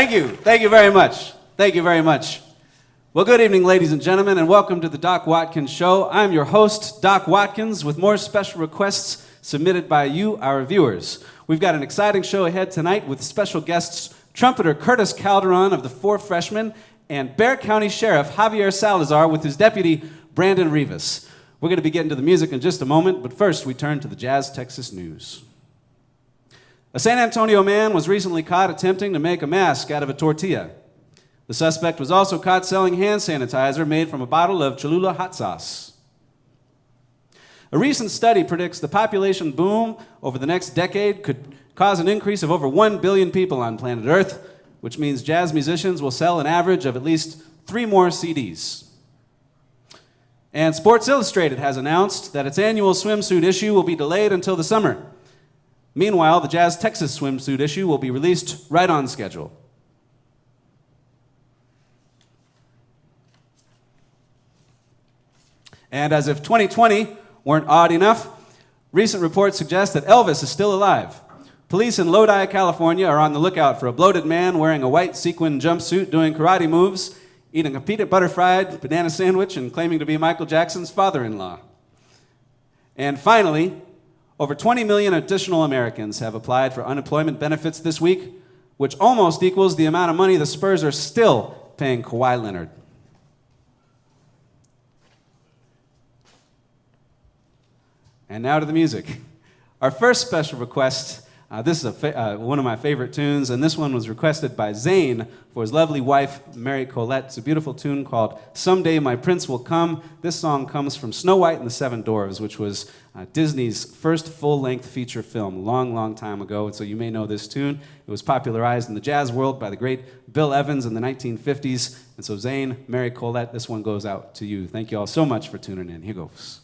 Thank you. Thank you very much. Thank you very much. Well, good evening, ladies and gentlemen, and welcome to the Doc Watkins Show. I'm your host, Doc Watkins, with more special requests submitted by you, our viewers. We've got an exciting show ahead tonight with special guests, trumpeter Curtis Calderon of the Four Freshmen and Bexar County Sheriff Javier Salazar with his Deputy Brandon Rivas. We're going to be getting to the music in just a moment, but first we turn to the Jazz Texas news. A San Antonio man was recently caught attempting to make a mask out of a tortilla. The suspect was also caught selling hand sanitizer made from a bottle of Cholula hot sauce. A recent study predicts the population boom over the next decade could cause an increase of over 1 billion people on planet Earth, which means jazz musicians will sell an average of at least 3 more CDs. And Sports Illustrated has announced that its annual swimsuit issue will be delayed until the summer. Meanwhile, the Jazz Texas swimsuit issue will be released right on schedule. And as if 2020 weren't odd enough, recent reports suggest that Elvis is still alive. Police in Lodi, California are on the lookout for a bloated man wearing a white sequin jumpsuit doing karate moves, eating a peanut butter fried banana sandwich, and claiming to be Michael Jackson's father-in-law. And finally, over 20 million additional Americans have applied for unemployment benefits this week, which almost equals the amount of money the Spurs are still paying Kawhi Leonard. And now to the music. Our first special request, this is one of my favorite tunes, and this one was requested by Zane for his lovely wife, Mary Colette. It's a beautiful tune called Someday My Prince Will Come. This song comes from Snow White and the Seven Dwarfs, which was Disney's first full-length feature film a long, long time ago, and so you may know this tune. It was popularized in the jazz world by the great Bill Evans in the 1950s, and so Zane, Mary Colette, this one goes out to you. Thank you all so much for tuning in. Here goes.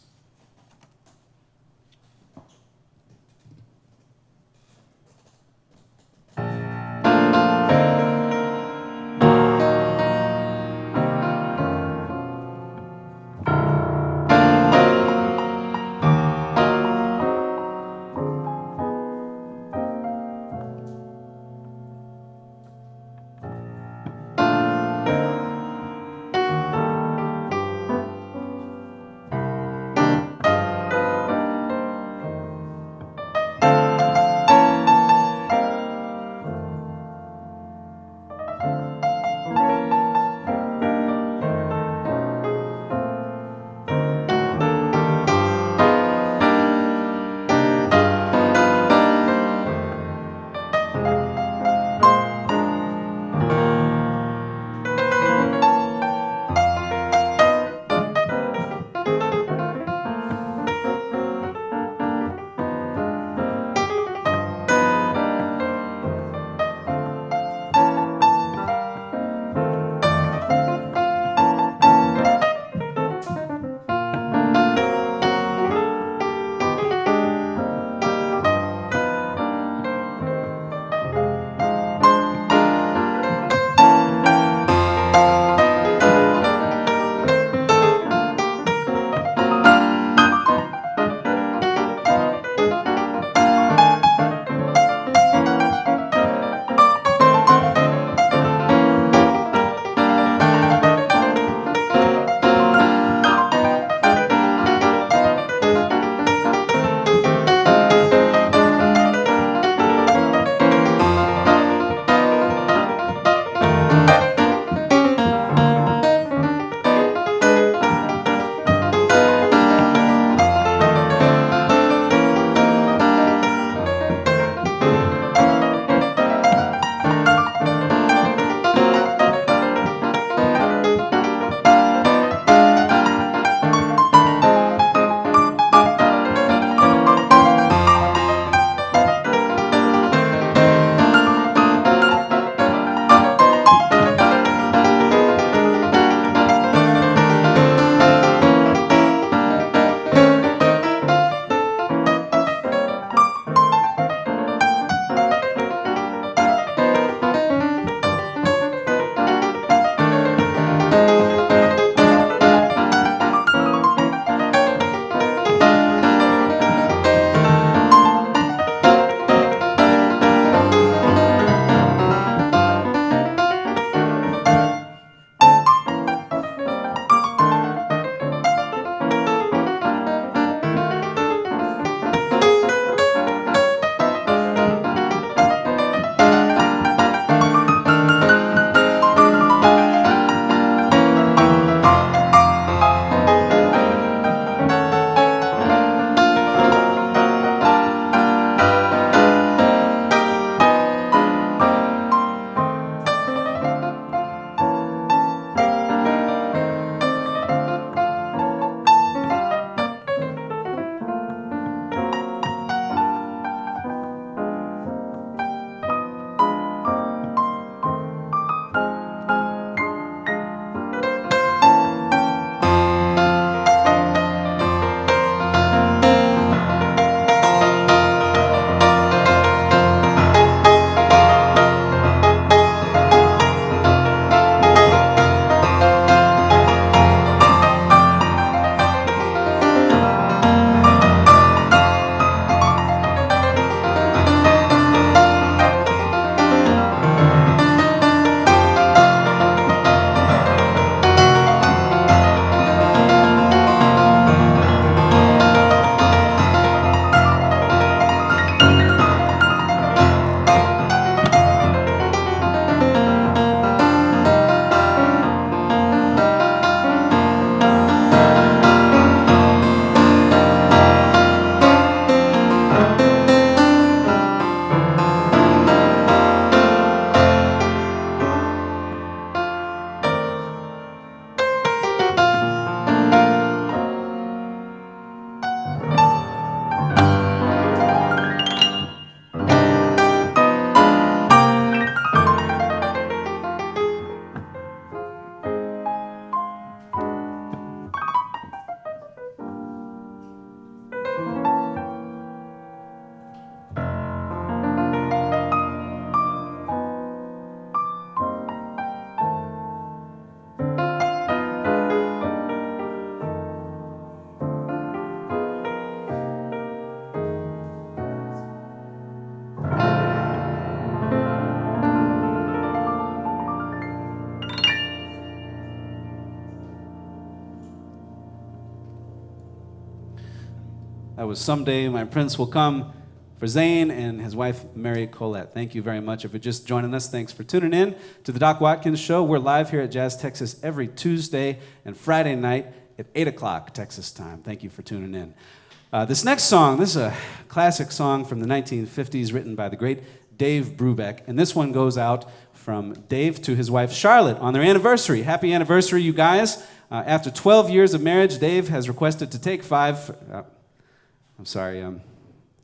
That was Someday My Prince Will Come for Zane and his wife, Mary Colette. Thank you very much. If you're just joining us, thanks for tuning in to the Doc Watkins Show. We're live here at Jazz Texas every Tuesday and Friday night at 8 o'clock Texas time. Thank you for tuning in. This next song, this is a classic song from the 1950s written by the great Dave Brubeck, and this one goes out from Dave to his wife Charlotte on their anniversary. Happy anniversary, you guys. After 12 years of marriage, Dave has requested to take five.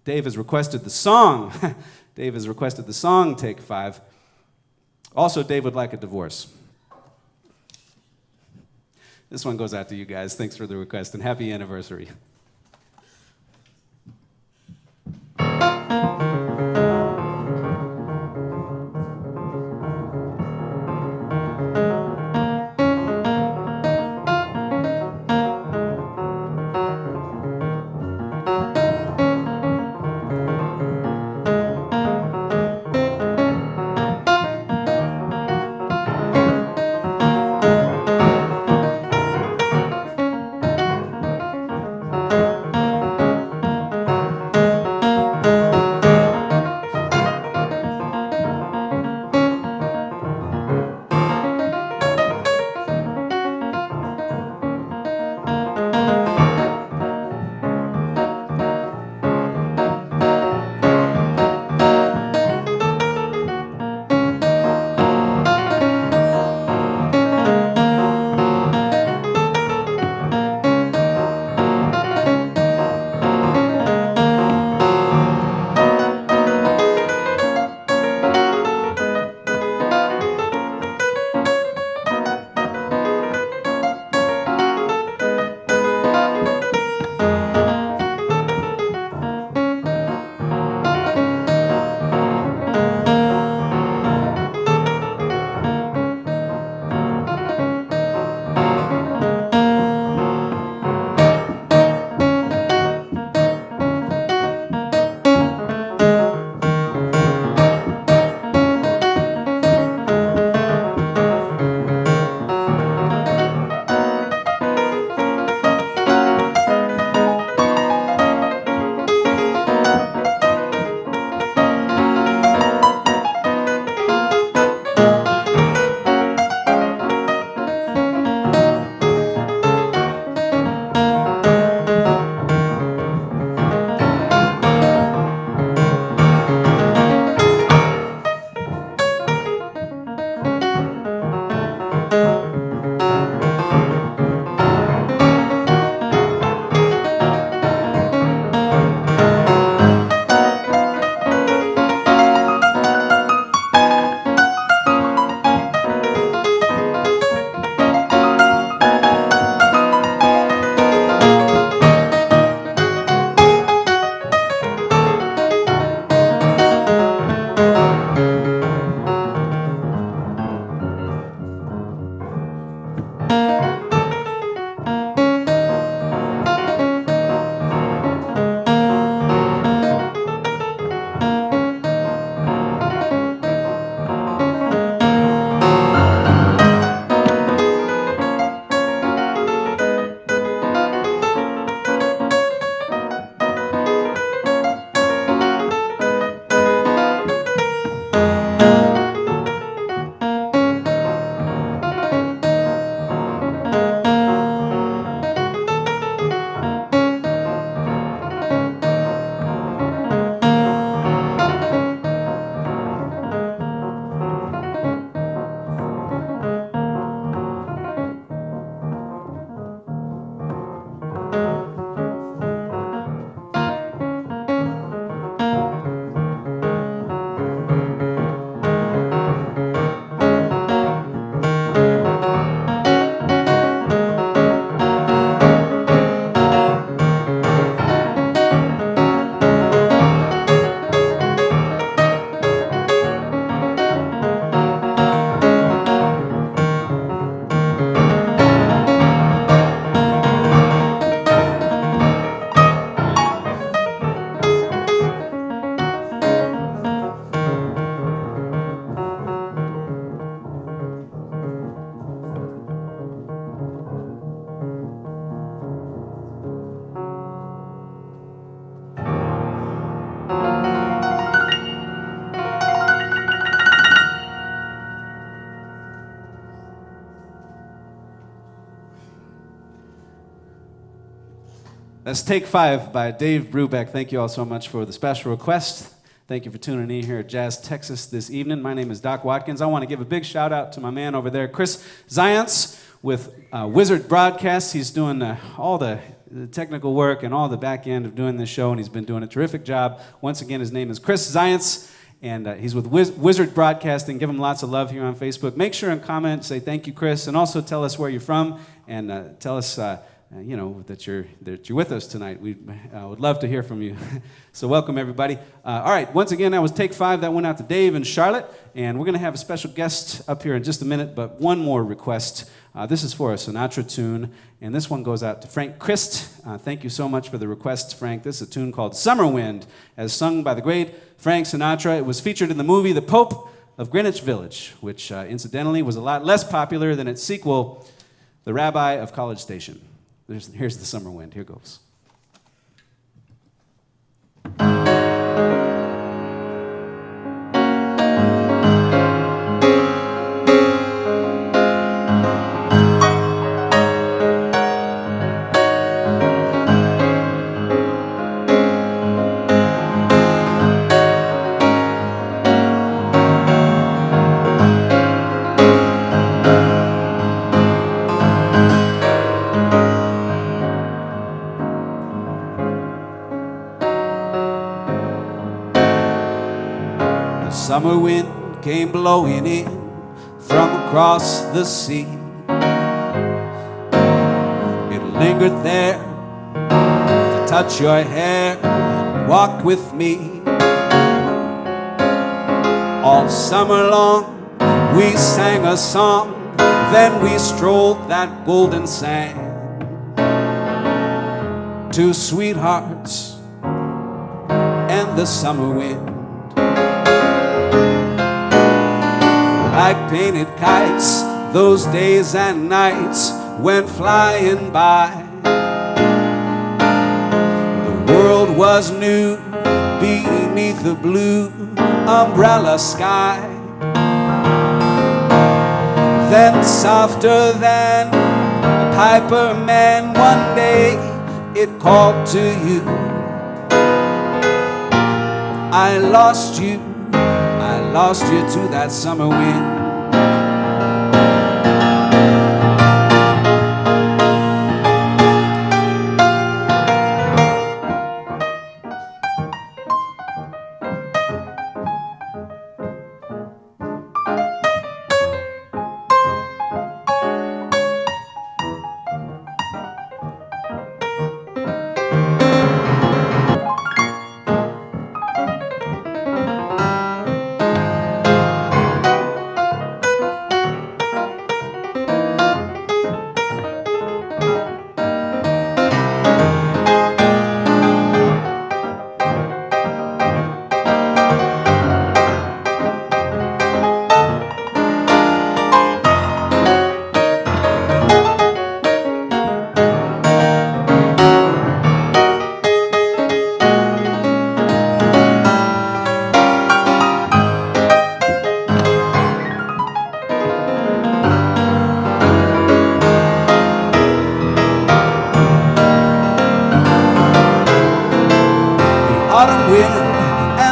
Dave has requested the song. Dave has requested the song Take Five. Also, Dave would like a divorce. This one goes out to you guys. Thanks for the request, and happy anniversary. That's Take 5 by Dave Brubeck. Thank you all so much for the special request. Thank you for tuning in here at Jazz Texas this evening. My name is Doc Watkins. I want to give a big shout out to my man over there, Chris Zients with Wizard Broadcasts. He's doing all the technical work and all the back end of doing this show, and he's been doing a terrific job. Once again, his name is Chris Zients, and he's with Wizard Broadcasting. Give him lots of love here on Facebook. Make sure and comment, say thank you, Chris, and also tell us where you're from, and tell us that you're with us tonight. We would love to hear from you. So welcome, everybody. All right, once again, that was Take 5. That went out to Dave and Charlotte, and we're going to have a special guest up here in just a minute, but one more request. This is for a Sinatra tune, and this one goes out to Frank Christ. Thank you so much for the request, Frank. This is a tune called Summer Wind, as sung by the great Frank Sinatra. It was featured in the movie The Pope of Greenwich Village, which incidentally was a lot less popular than its sequel, The Rabbi of College Station. Here's the Summer Wind. Here goes. Summer wind came blowing in from across the sea. It lingered there to touch your hair and walk with me. All summer long we sang a song, then we strolled that golden sand. Two sweethearts and the summer wind. Like painted kites, those days and nights went flying by. The world was new beneath the blue umbrella sky. Then softer than a piper man, one day it called to you. I lost you to that summer wind.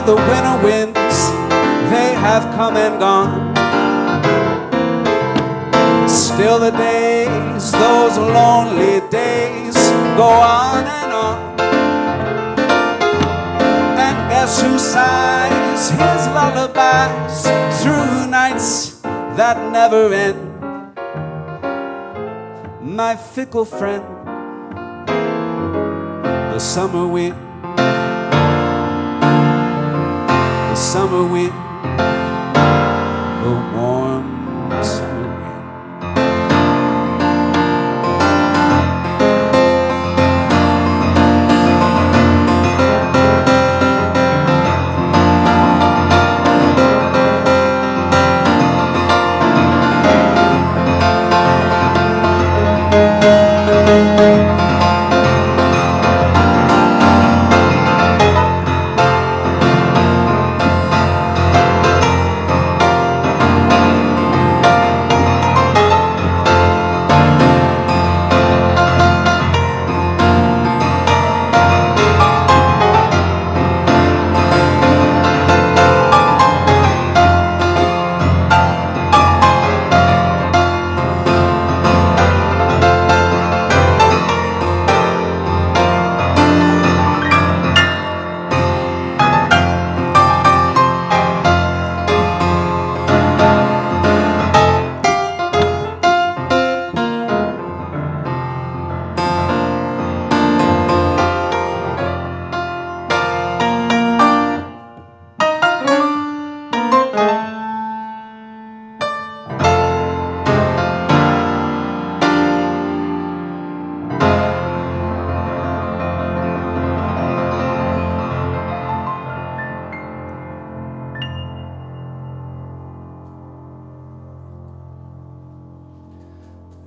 The winter winds, they have come and gone. Still the days, those lonely days, go on and on. And guess who sighs his lullabies through nights that never end? My fickle friend, the summer wind. The summer wind, the warm summer wind.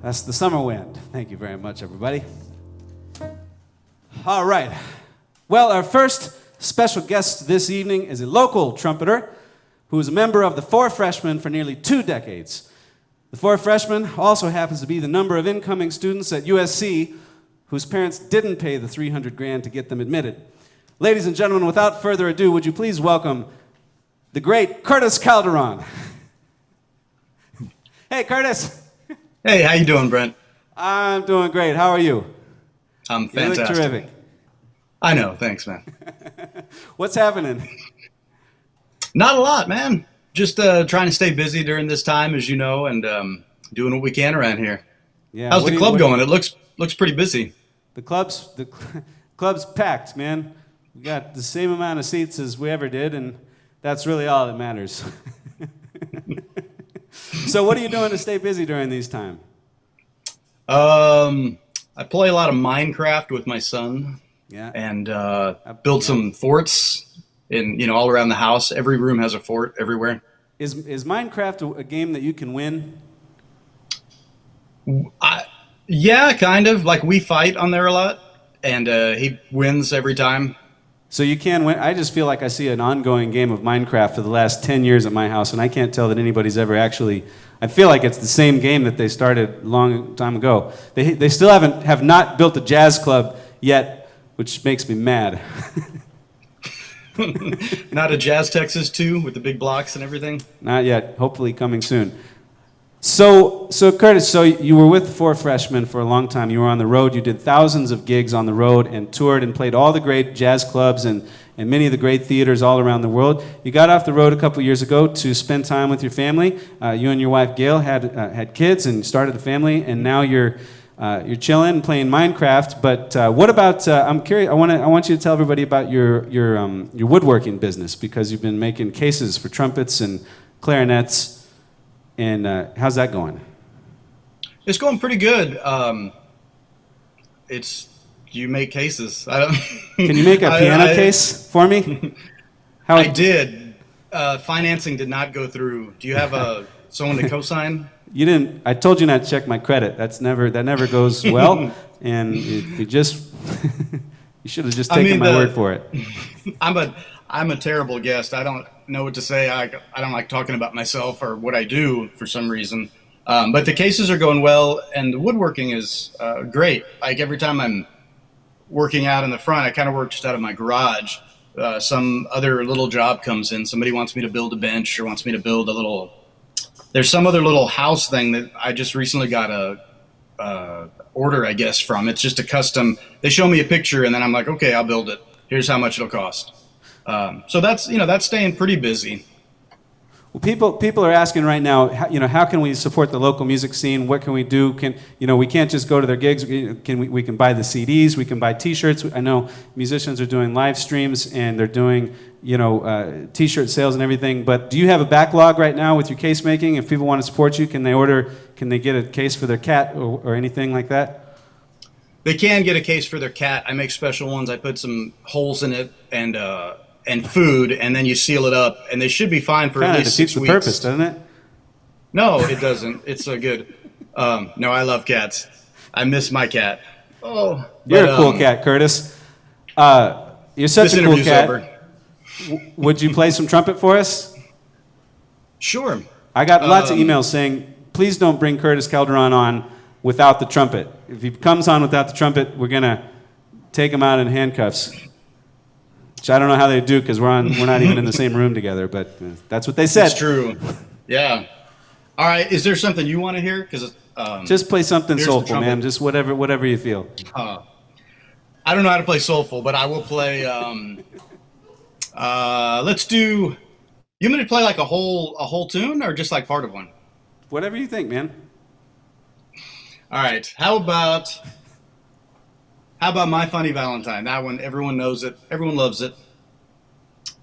That's the summer wind. Thank you very much, everybody. All right. Well, our first special guest this evening is a local trumpeter who is a member of the Four Freshmen for nearly 2 decades. The Four Freshmen also happens to be the number of incoming students at USC whose parents didn't pay the $300,000 to get them admitted. Ladies and gentlemen, without further ado, would you please welcome the great Curtis Calderon. Hey, Curtis. Hey, how you doing, Brent? I'm doing great. How are you? I'm fantastic. You look terrific. I know. Thanks, man. What's happening? Not a lot, man. Just trying to stay busy during this time, as you know, and doing what we can around here. Yeah. How's the club going? It looks pretty busy. The club's packed, man. We got the same amount of seats as we ever did, and that's really all that matters. So what are you doing to stay busy during these times? I play a lot of Minecraft with my son. Yeah. And build some forts all around the house. Every room has a fort everywhere. Is Minecraft a game that you can win? Yeah, kind of. Like, we fight on there a lot, and he wins every time. So you can win. I just feel like I see an ongoing game of Minecraft for the last 10 years at my house, and I can't tell that anybody's ever actually. I feel like it's the same game that they started a long time ago. They still have not built a jazz club yet, which makes me mad. Not a Jazz Texas 2 with the big blocks and everything? Not yet. Hopefully coming soon. So Curtis, you were with the Four Freshmen for a long time. You were on the road. You did thousands of gigs on the road and toured and played all the great jazz clubs and many of the great theaters all around the world. You got off the road a couple years ago to spend time with your family. You and your wife Gail had kids and started a family, and now you're chilling and playing Minecraft. But what about? I'm curious. I want you to tell everybody about your woodworking business, because you've been making cases for trumpets and clarinets. And how's that going? It's going pretty good. You make cases. Can you make a piano case for me? I did. Financing did not go through. Do you have someone to co-sign? You didn't. I told you not to check my credit. That never goes well. And you just you should have just taken my word for it. I'm a terrible guest. I don't know what to say. I don't like talking about myself or what I do for some reason. But the cases are going well, and the woodworking is great. Like, every time I'm working out in the front, I kind of work just out of my garage. Some other little job comes in. Somebody wants me to build a bench or wants me to build there's some other little house thing that I just recently got a order, I guess, from. It's just a custom. They show me a picture, and then I'm like, okay, I'll build it. Here's how much it'll cost. So that's staying pretty busy. Well, people are asking right now, how can we support the local music scene? What can we do? We can't just go to their gigs. We can buy the CDs, we can buy T-shirts. I know musicians are doing live streams and they're doing T-shirt sales and everything. But do you have a backlog right now with your case making? If people want to support you, can they get a case for their cat or anything like that? They can get a case for their cat. I make special ones. I put some holes in it and food, and then you seal it up, and they should be fine for at least 6 weeks. Defeats the purpose, doesn't it? No, it doesn't. It's so good. No, I love cats. I miss my cat. Oh, you're a cool cat, Curtis. You're such a cool cat. Would you play some trumpet for us? Sure. I got lots of emails saying, please don't bring Curtis Calderon on without the trumpet. If he comes on without the trumpet, we're gonna take him out in handcuffs. Which I don't know how they do, because we're not even in the same room together, but that's what they said. It's true. Yeah. All right. Is there something you want to hear? Just play something soulful, man. Just whatever you feel. I don't know how to play soulful, but I will play. Let's do. You want me to play like a whole tune, or just like part of one? Whatever you think, man. All right. How about My Funny Valentine? That one, everyone knows it. Everyone loves it.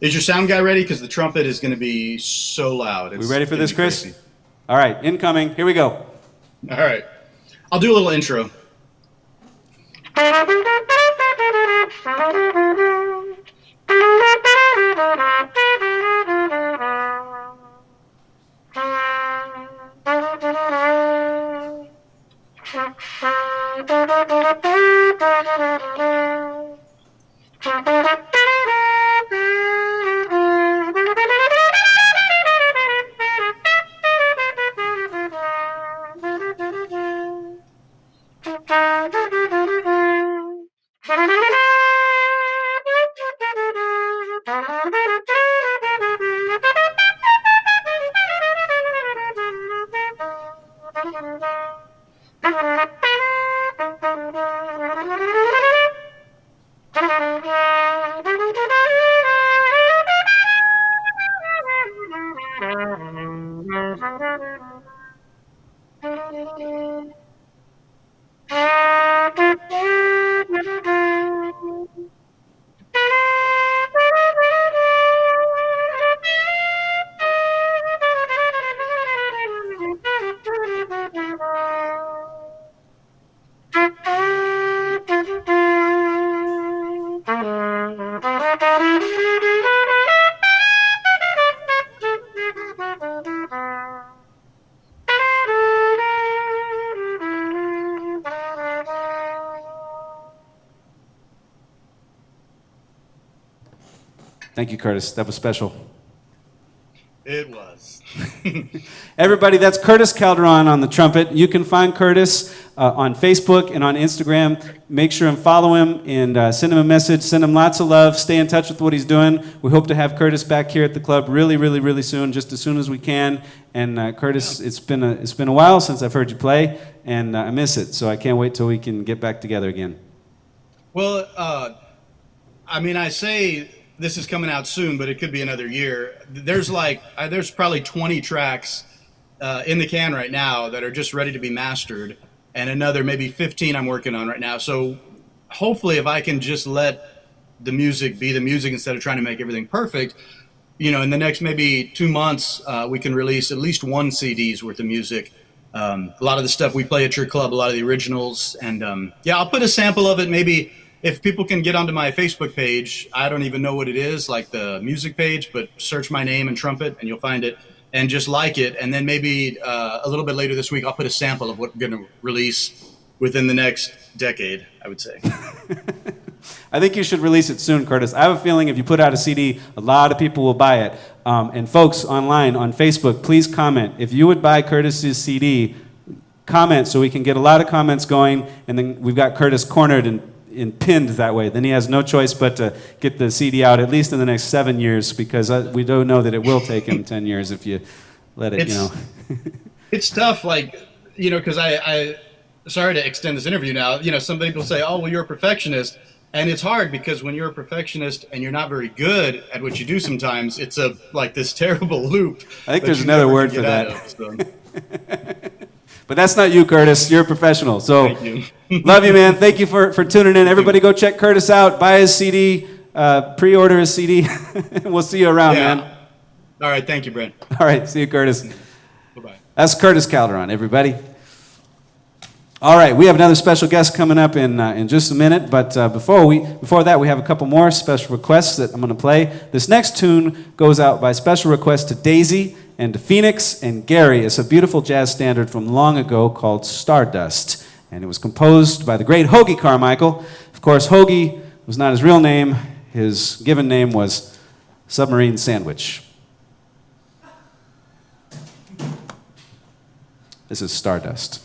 Is your sound guy ready? Because the trumpet is going to be so loud. We ready for this, Chris? Crazy. All right, incoming. Here we go. All right. I'll do a little intro. Thank you, Curtis. That was special. It was. Everybody, that's Curtis Calderon on the trumpet. You can find Curtis on Facebook and on Instagram. Make sure and follow him and send him a message. Send him lots of love. Stay in touch with what he's doing. We hope to have Curtis back here at the club really, really, really soon, just as soon as we can. And Curtis, it's been a while since I've heard you play, and I miss it. So I can't wait till we can get back together again. Well, I mean, I say this is coming out soon, but it could be another year. There's probably 20 tracks in the can right now that are just ready to be mastered, and another maybe 15 I'm working on right now. So hopefully if I can just let the music be the music instead of trying to make everything perfect, you know, in the next maybe 2 months, we can release at least one CD's worth of music. A lot of the stuff we play at your club, a lot of the originals, and yeah, I'll put a sample of it maybe. If people can get onto my Facebook page, I don't even know what it is, like the music page, but search my name and trumpet and you'll find it, and just like it. And then maybe a little bit later this week, I'll put a sample of what we're going to release within the next decade, I would say. I think you should release it soon, Curtis. I have a feeling if you put out a CD, a lot of people will buy it. And folks online on Facebook, please comment. If you would buy Curtis's CD, comment so we can get a lot of comments going, and then we've got Curtis cornered and pinned that way. Then he has no choice but to get the CD out at least in the next 7 years, because we do know that it will take him 10 years if you let it, you know. It's tough, like, you know, because I sorry to extend this interview now, you know, some people say, oh, well, you're a perfectionist. And it's hard because when you're a perfectionist and you're not very good at what you do sometimes, it's like this terrible loop. I think there's another word for that. But that's not you, Curtis. You're a professional. So thank you. Love you, man. Thank you for tuning in. Everybody go check Curtis out. Buy his CD. Pre-order his CD. We'll see you around, man. All right. Thank you, Brent. All right. See you, Curtis. Bye-bye. That's Curtis Calderon, everybody. All right. We have another special guest coming up in just a minute. But before that, we have a couple more special requests that I'm going to play. This next tune goes out by special request to Daisy and to Phoenix and Gary. It's a beautiful jazz standard from long ago called Stardust. And it was composed by the great Hoagy Carmichael. Of course, Hoagy was not his real name. His given name was Submarine Sandwich. This is Stardust.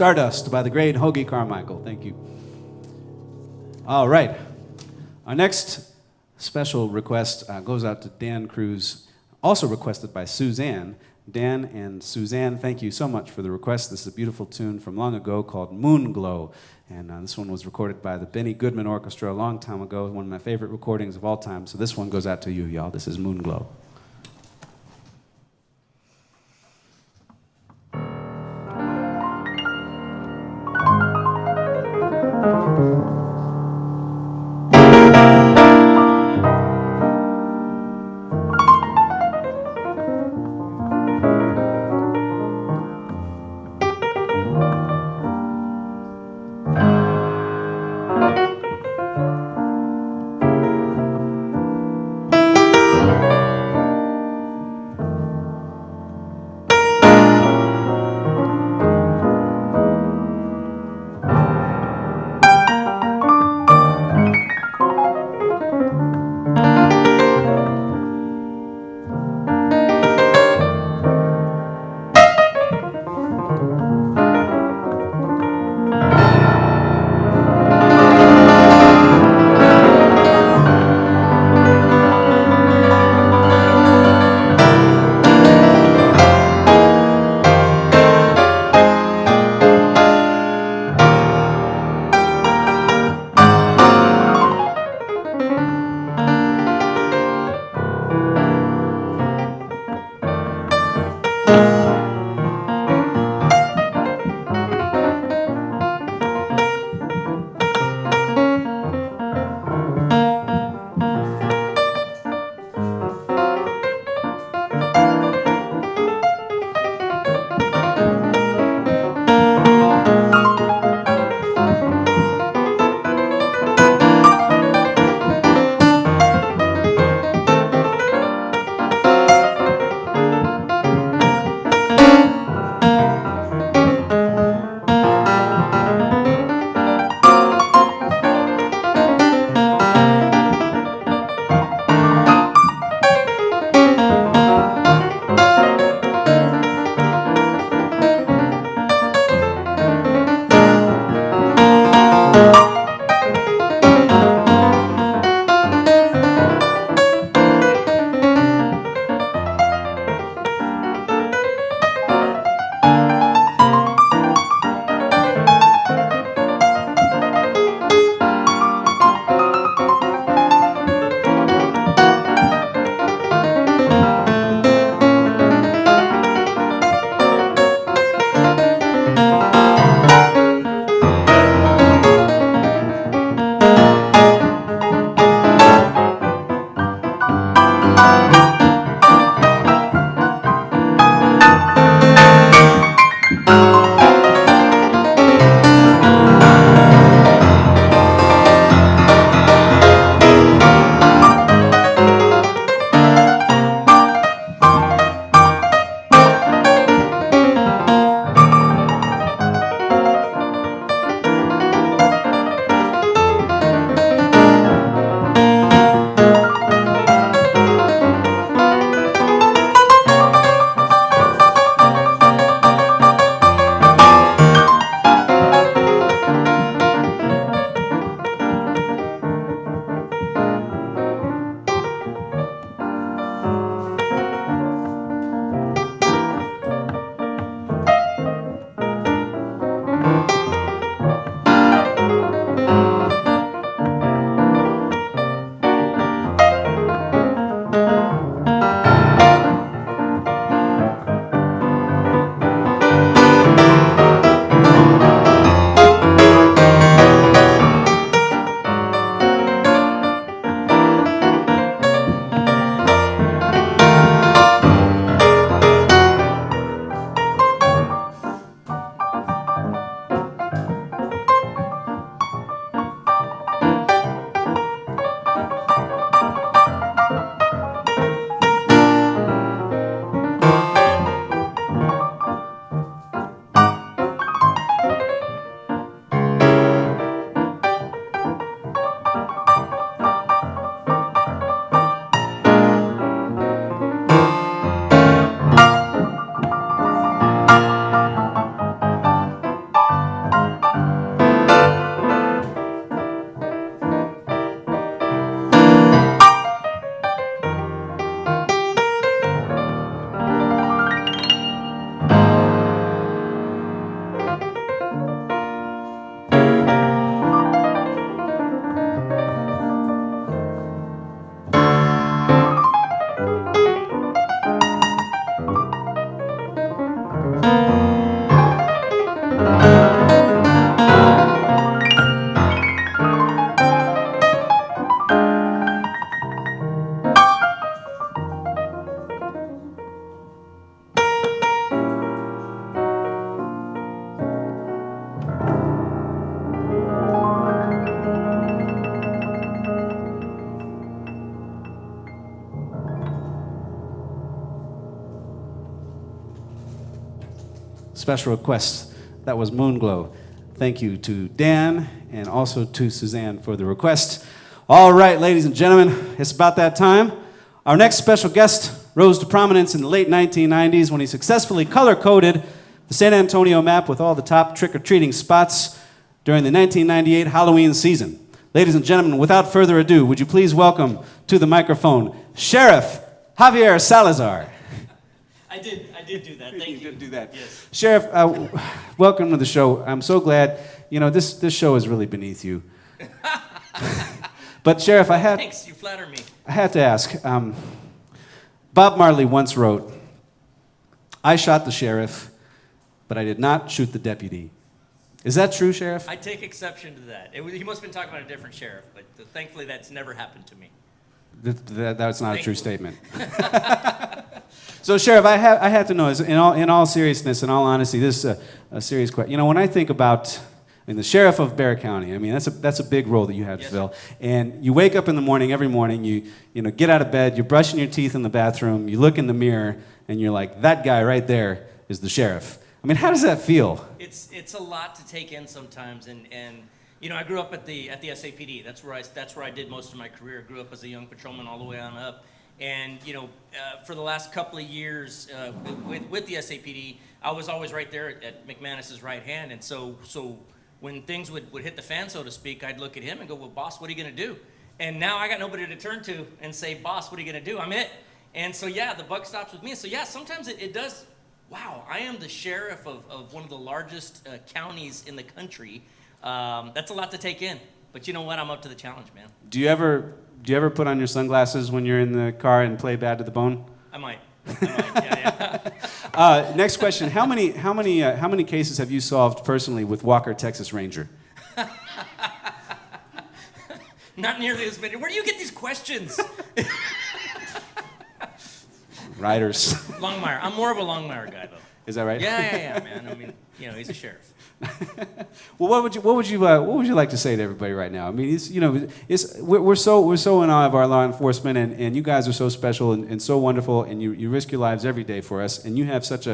Stardust by the great Hoagie Carmichael. Thank you. All right. Our next special request goes out to Dan Cruz, also requested by Suzanne. Dan and Suzanne, thank you so much for the request. This is a beautiful tune from long ago called Moon Glow. And this one was recorded by the Benny Goodman Orchestra a long time ago, one of my favorite recordings of all time. So this one goes out to you, y'all. This is Moon Glow. special request. That was Moonglow. Thank you to Dan and also to Suzanne for the request. All right, ladies and gentlemen, it's about that time. Our next special guest rose to prominence in the late 1990s when he successfully color-coded the San Antonio map with all the top trick-or-treating spots during the 1998 Halloween season. Ladies and gentlemen, without further ado, would you please welcome to the microphone Sheriff Javier Salazar. I did do that. Thank you. You did do that. Yes. Sheriff, welcome to the show. I'm so glad. You know, this show is really beneath you. But Sheriff, Thanks, you flatter me. I have to ask. Bob Marley once wrote, "I shot the sheriff, but I did not shoot the deputy." Is that true, Sheriff? I take exception to that. He must have been talking about a different sheriff, but thankfully that's never happened to me. That's not a true statement. So, Sheriff, I had to know, in all seriousness, in all honesty, this is a serious question. You know, when I think about, the sheriff of Bexar County, that's a big role that you have to fill. And you wake up in the morning, every morning, you get out of bed, you're brushing your teeth in the bathroom, you look in the mirror, and you're like, that guy right there is the sheriff. How does that feel? It's a lot to take in sometimes, and I grew up at the SAPD. That's where I did most of my career. I grew up as a young patrolman all the way on up. And, for the last couple of years with the SAPD, I was always right there at McManus's right hand. And so when things would hit the fan, so to speak, I'd look at him and go, well, boss, what are you going to do? And now I got nobody to turn to and say, boss, what are you going to do? I'm it. And so, yeah, the buck stops with me. So, yeah, sometimes it does. Wow, I am the sheriff of one of the largest counties in the country. That's a lot to take in. But you know what? I'm up to the challenge, man. Do you ever put on your sunglasses when you're in the car and play Bad to the Bone? I might. Yeah. Next question: How many cases have you solved personally with Walker, Texas Ranger? Not nearly as many. Where do you get these questions? Riders. Longmire. I'm more of a Longmire guy, though. Is that right? Yeah, man. He's a sheriff. Well, what would you like to say to everybody right now? We're so in awe of our law enforcement, and you guys are so special and so wonderful, and you risk your lives every day for us, and you have such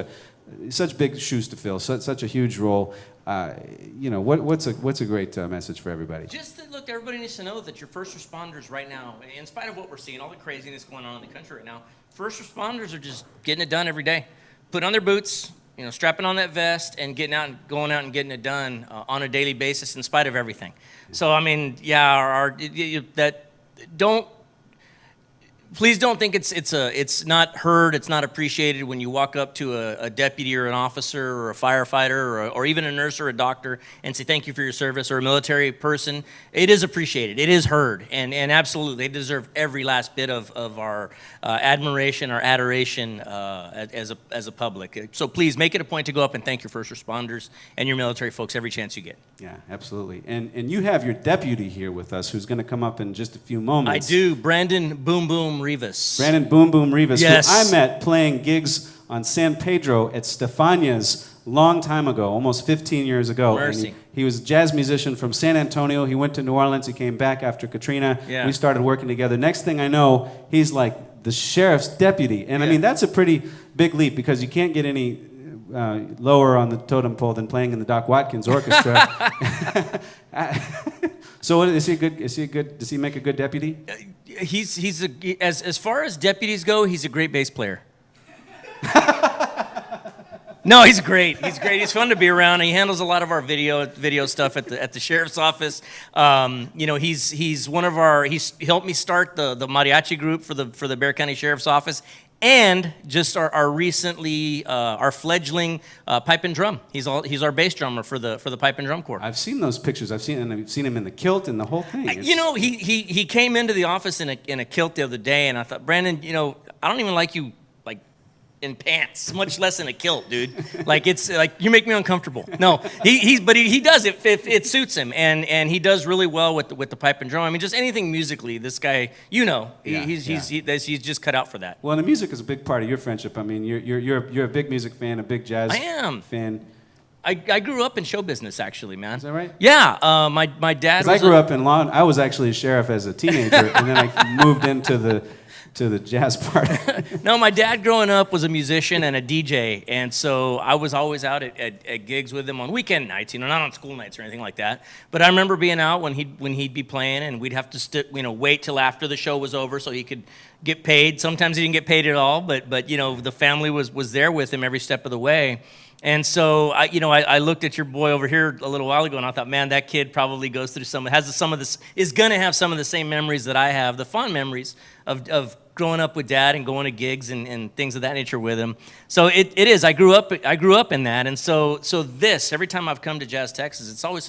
big shoes to fill, such a huge role. What's a great message for everybody? Just that, look, everybody needs to know that your first responders right now, in spite of what we're seeing, all the craziness going on in the country right now, first responders are just getting it done every day, putting on their boots, strapping on that vest and going out and getting it done on a daily basis in spite of everything. So, please don't think it's not heard, it's not appreciated when you walk up to a deputy or an officer or a firefighter or even a nurse or a doctor and say thank you for your service, or a military person. It is appreciated, it is heard, and absolutely they deserve every last bit of our admiration, our adoration as a public. So please make it a point to go up and thank your first responders and your military folks every chance you get. Yeah, absolutely. And you have your deputy here with us who's going to come up in just a few moments. I do. Brandon Boom Boom Rivas. Brandon Boom Boom Rivas, yes. Who I met playing gigs on San Pedro at Stefania's long time ago, almost 15 years ago. Mercy. And he was a jazz musician from San Antonio. He went to New Orleans. He came back after Katrina. Yeah. We started working together. Next thing I know, he's like the sheriff's deputy. And that's a pretty big leap, because you can't get any lower on the totem pole than playing in the Doc Watkins Orchestra. So is he good? Does he make a good deputy? As far as deputies go, he's a great bass player. No, he's great. He's great. He's fun to be around. He handles a lot of our video stuff at the sheriff's office. He's one of our. He helped me start the mariachi group for the Bexar County Sheriff's Office. And just our recently our fledgling pipe and drum. He's our bass drummer for the pipe and drum corps. I've seen those pictures. I've seen him in the kilt and the whole thing. He came into the office in a kilt the other day, and I thought, Brandon, I don't even like you in pants, much less in a kilt, dude. It's like you make me uncomfortable. No, he does it. It suits him, and he does really well with the pipe and drum. just anything musically. This guy, he's just cut out for that. Well, and the music is a big part of your friendship. You're a big music fan, a big jazz fan. I grew up in show business, actually, man. Is that right? Yeah, my dad. I grew up in law. I was actually a sheriff as a teenager, and then I moved into the to the jazz part? No, my dad growing up was a musician and a DJ, and so I was always out at gigs with him on weekend nights, not on school nights or anything like that. But I remember being out when he'd be playing, and we'd have to wait till after the show was over so he could get paid. Sometimes he didn't get paid at all, but the family was there with him every step of the way. And so I looked at your boy over here a little while ago, and I thought, man, that kid probably goes through is going to have some of the same memories that I have, the fond memories of growing up with Dad and going to gigs and things of that nature with him. So it is. I grew up in that, and so every time I've come to Jazz Texas, it's always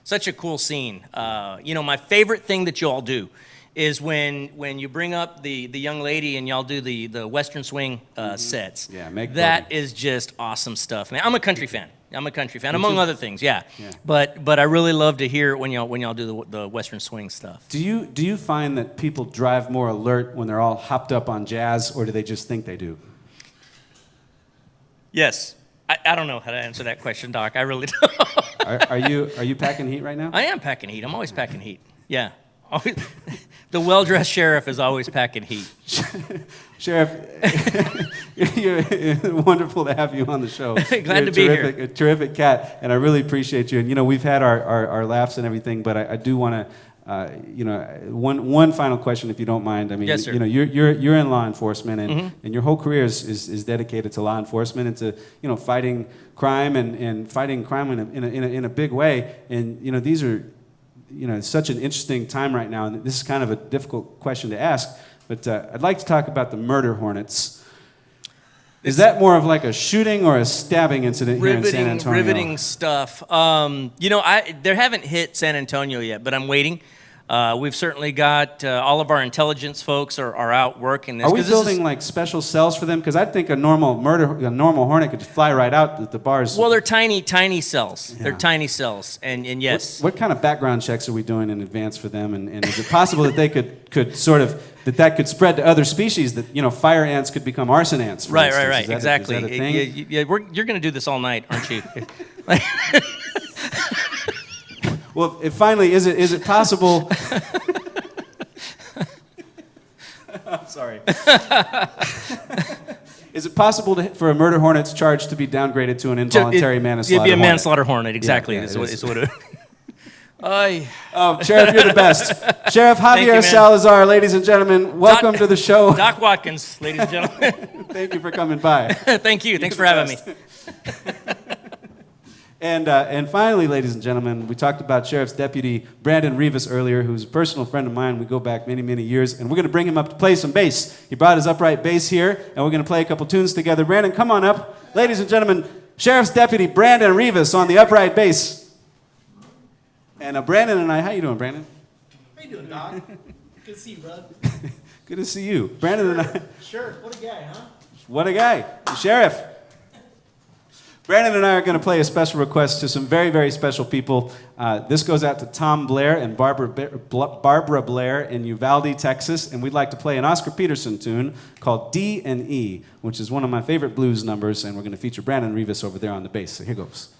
such a cool scene. My favorite thing that you all do is when you bring up the young lady and y'all do the Western swing sets. Yeah, that is just awesome stuff, man. I'm a country fan, among other things. Yeah. But I really love to hear it when y'all do the Western swing stuff. Do you find that people drive more alert when they're all hopped up on jazz, or do they just think they do? Yes. I don't know how to answer that question, Doc. I really don't. Are you packing heat right now? I am packing heat. I'm always packing heat. Yeah. The well-dressed sheriff is always packing heat. Sheriff, you're wonderful to have you on the show. Glad to be here. A terrific cat, and I really appreciate you. And we've had our laughs and everything, but I do want to, one final question, if you don't mind. I mean, yes, sir. You're in law enforcement, and your whole career is dedicated to law enforcement and to fighting crime and fighting crime in a big way. And these are. It's such an interesting time right now, and this is kind of a difficult question to ask, but I'd like to talk about the murder hornets. Is that more of like a shooting or a stabbing incident here in San Antonio? Riveting stuff. They haven't hit San Antonio yet, but I'm waiting. We've certainly got all of our intelligence folks are out working this. Are we building like special cells for them? Because I think a normal hornet could fly right out the bars. Well, they're tiny cells. Yeah. They're tiny cells, and yes. What kind of background checks are we doing in advance for them? And is it possible that they could sort of that could spread to other species? That fire ants could become arson ants. Right. Is Exactly. that a thing? You're going to do this all night, aren't you? Well, finally, is it possible? I'm sorry. Is it possible for a murder hornet's charge to be downgraded to an involuntary manslaughter? It'd be a manslaughter hornet, exactly. Yeah, is what it. Sheriff, you're the best. Sheriff Javier Salazar, ladies and gentlemen, welcome to the show. Doc Watkins, ladies and gentlemen. Thank you for coming by. Thank you. Thanks for having me. And finally, ladies and gentlemen, we talked about Sheriff's Deputy Brandon Rivas earlier, who's a personal friend of mine. We go back many, many years, and we're going to bring him up to play some bass. He brought his upright bass here, and we're going to play a couple tunes together. Brandon, come on up. Ladies and gentlemen, Sheriff's Deputy Brandon Rivas on the upright bass. And Brandon and I, how you doing, Brandon? How you doing, Doc? Good to see you, bud. Good to see you. Brandon and I. Sure. What a guy, huh? What a guy. The sheriff. Brandon and I are going to play a special request to some very, very special people. This goes out to Tom Blair and Barbara Blair in Uvalde, Texas, and we'd like to play an Oscar Peterson tune called D&E, which is one of my favorite blues numbers, and we're going to feature Brandon Rivas over there on the bass. So here goes.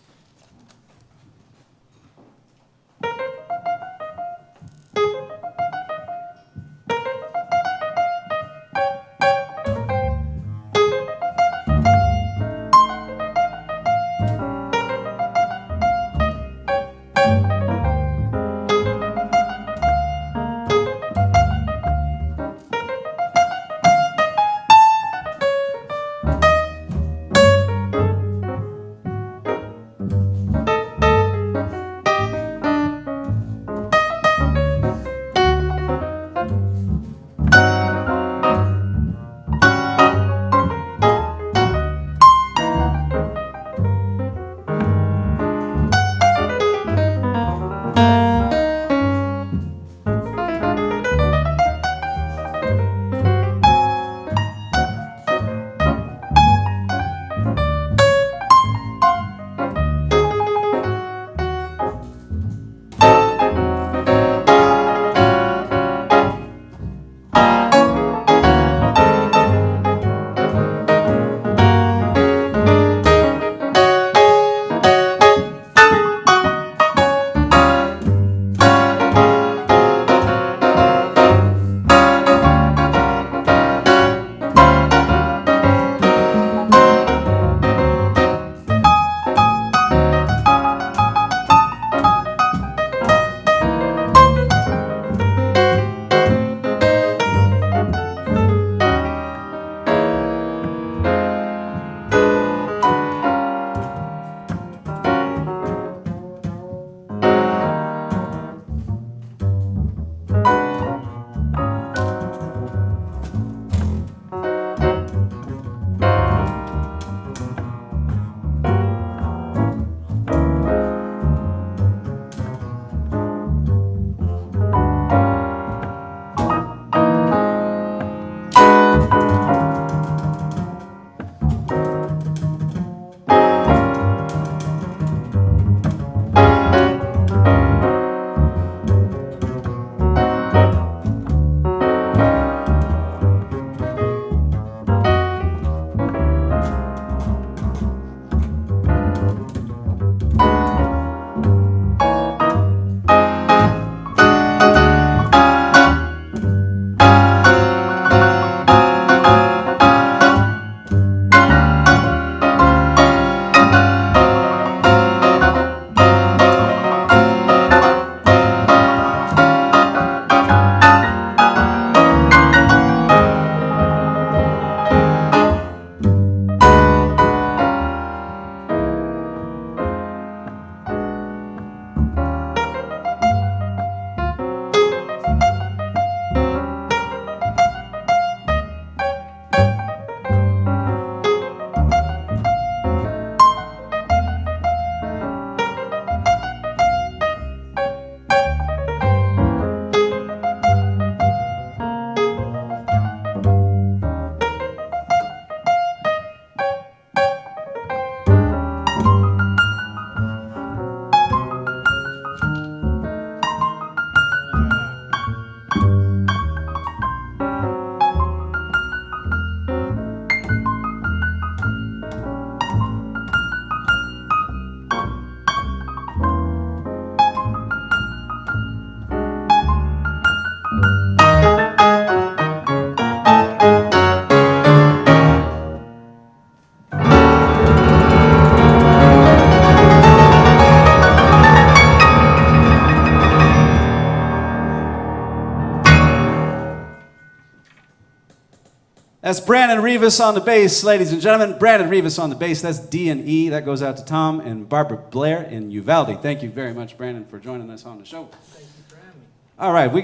That's Brandon Rivas on the bass, ladies and gentlemen. Brandon Rivas on the bass. That's D and E. That goes out to Tom and Barbara Blair in Uvalde. Thank you very much, Brandon, for joining us on the show. Thank you for having me. All right, I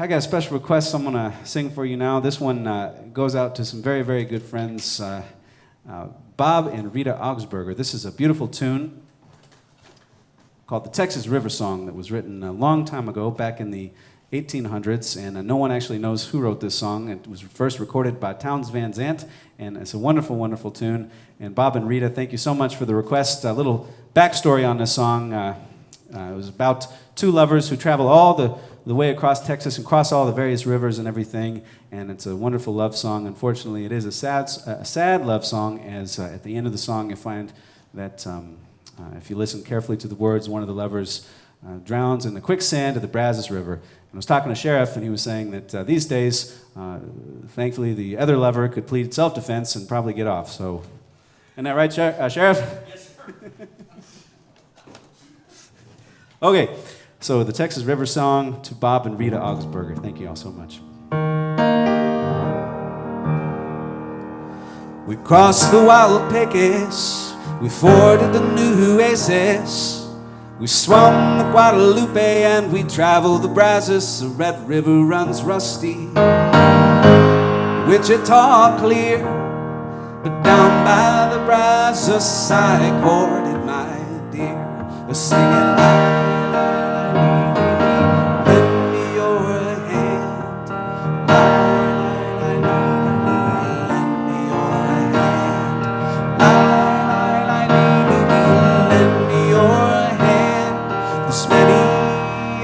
got a special request I'm going to sing for you now. This one goes out to some very, very good friends, Bob and Rita Augsburger. This is a beautiful tune called the Texas River Song that was written a long time ago, back in the 1800s, and no one actually knows who wrote this song. It was first recorded by Townes Van Zandt, and it's a wonderful, wonderful tune. And Bob and Rita, thank you so much for the request. A little backstory on this song. It was about two lovers who travel all the way across Texas and cross all the various rivers and everything, and it's a wonderful love song. Unfortunately, it is a sad love song, as at the end of the song you find that if you listen carefully to the words, one of the lovers drowns in the quicksand of the Brazos River. And I was talking to Sheriff, and he was saying that these days, thankfully, the other lover could plead self-defense and probably get off. So, isn't that right, Sheriff? Yes, sir. Okay, so the Texas River Song to Bob and Rita Augsburger. Thank you all so much. We crossed the wild Pecos, we forded the Nueces, we swum the Guadalupe and we traveled the Brazos. The Red River runs rusty, Wichita clear, but down by the Brazos I courted my dear, singing la la la la, lend me your hand, la la la la, lend me your hand, la la la la, lend me your hand. There's many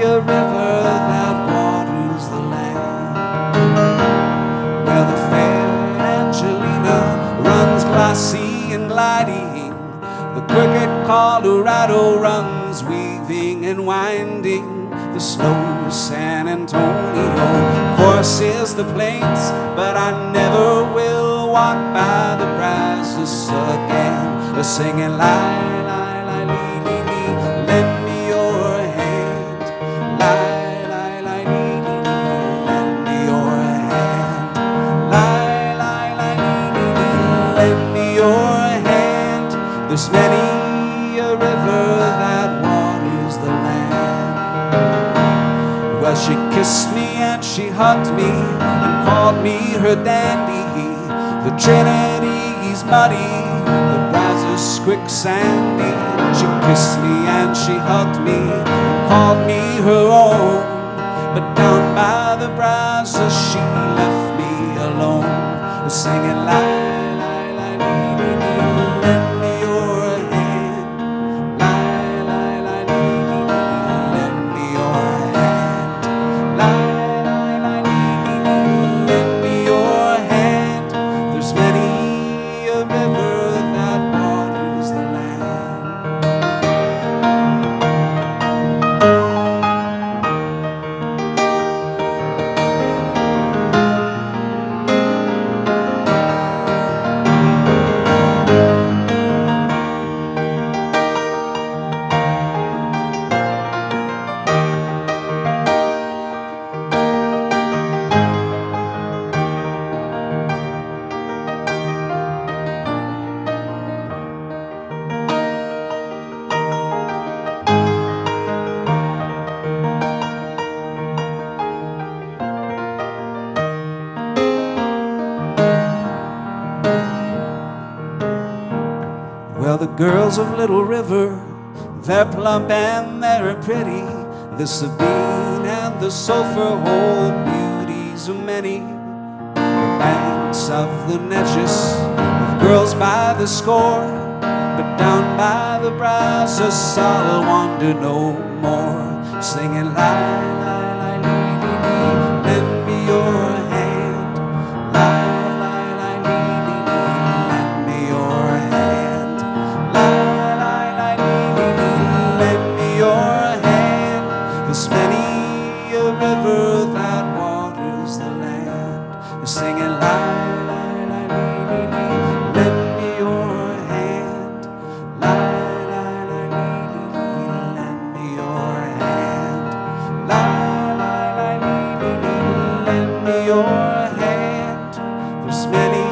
a river that waters the land, where the fair Angelina runs glassy and gliding, the crooked Colorado runs weaving and winding, the slow San Antonio courses the plains, but I never will walk by the Brazos again, singing la la la lee lee lee, lend me your hand, la la la lee lee lee, lend me your hand, la la la lee lee lee, lend me your hand. There's many a river that waters the land. Well, she kissed me and she hugged me and called me her dandy. The Trinity's muddy, the Brazos quicksandy. She kissed me and she hugged me and called me her own. But down by the Brazos she left me alone, singing la la la lee lee lee, lend me your hand, la la la lee lee lee, lend me your hand, la la la lee lee lee, lend me your hand. There's many a river that waters the land. Well, the girls of Little River, they're plump and they're pretty. The Sabine and the Sulphur hold beauties of many. The banks of the Neches, with girls by the score. But down by the Brazos I'll wander no more, singing la la la lee lee lee, lend me your hand, la la la lee lee lee, lend me your hand, la la la lee lee lee, lend me your hand. There's many a river that waters the land, singing la la la lee lee lee, lend me your hand, la la la lee lee lee, lend me your hand, la la la lee lee lee, lend me your hand. There's many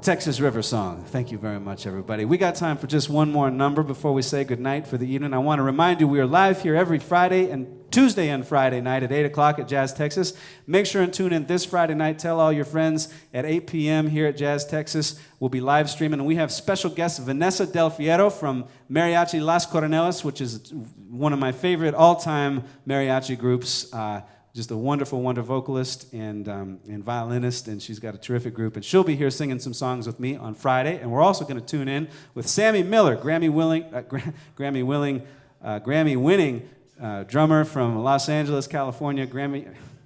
Texas River Song. Thank you very much, everybody. We got time for just one more number before we say goodnight for the evening. I want to remind you we are live here every Friday and Tuesday and Friday night at 8 o'clock at Jazz Texas. Make sure and tune in this Friday night. Tell all your friends at 8 p.m. here at Jazz Texas. We'll be live streaming, and we have special guest Vanessa Del Fierro from Mariachi Las Coronelas, which is one of my favorite all-time mariachi groups. Just a wonderful, wonderful vocalist and violinist, and she's got a terrific group. And she'll be here singing some songs with me on Friday. And we're also going to tune in with Sammy Miller, Grammy-winning drummer from Los Angeles, California.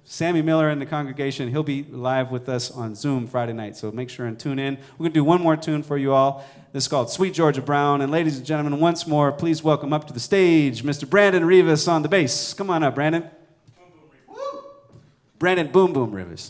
Sammy Miller and the congregation. He'll be live with us on Zoom Friday night. So make sure and tune in. We're going to do one more tune for you all. This is called Sweet Georgia Brown. And ladies and gentlemen, once more, please welcome up to the stage Mr. Brandon Rivas on the bass. Come on up, Brandon. Brandon Boom Boom Rivas.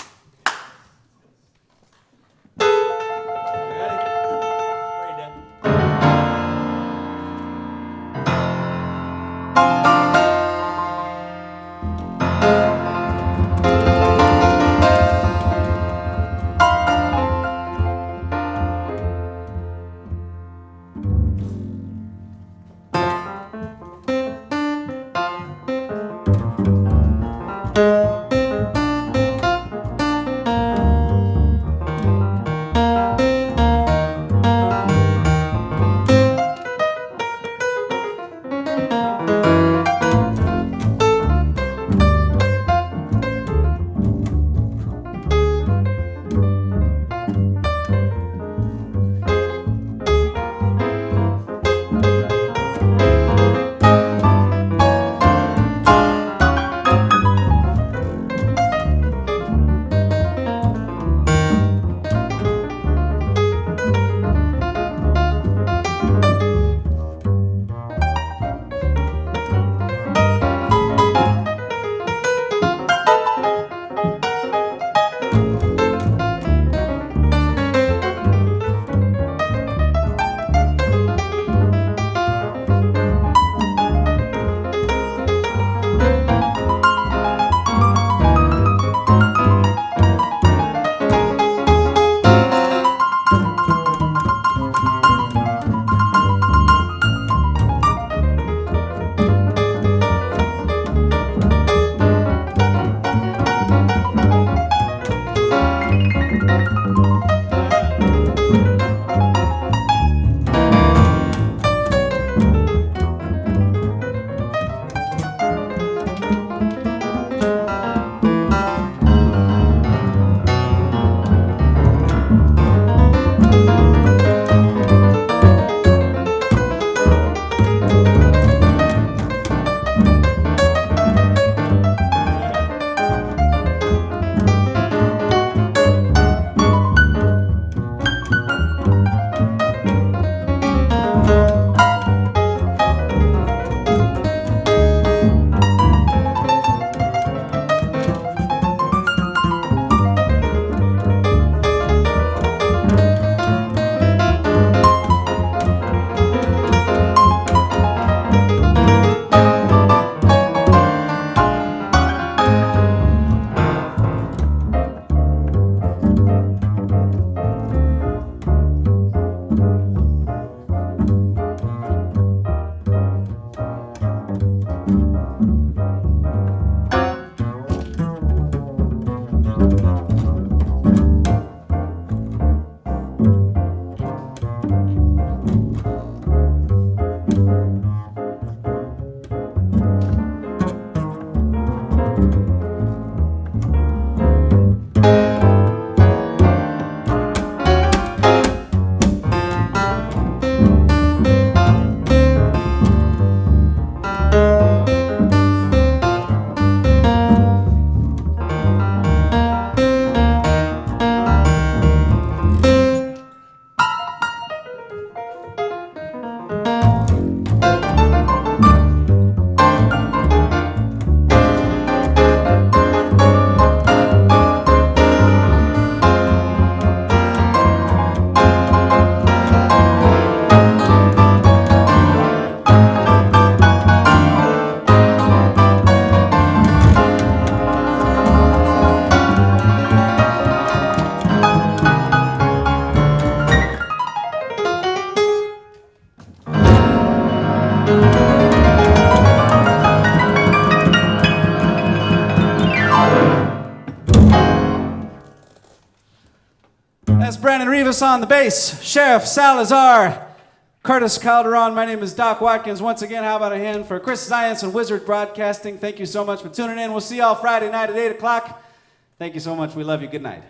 Brandon Rivas on the bass, Sheriff Salazar, Curtis Calderon. My name is Doc Watkins. Once again, how about a hand for Chris Zients and Wizard Broadcasting. Thank you so much for tuning in. We'll see y'all Friday night at 8 o'clock. Thank you so much. We love you. Good night.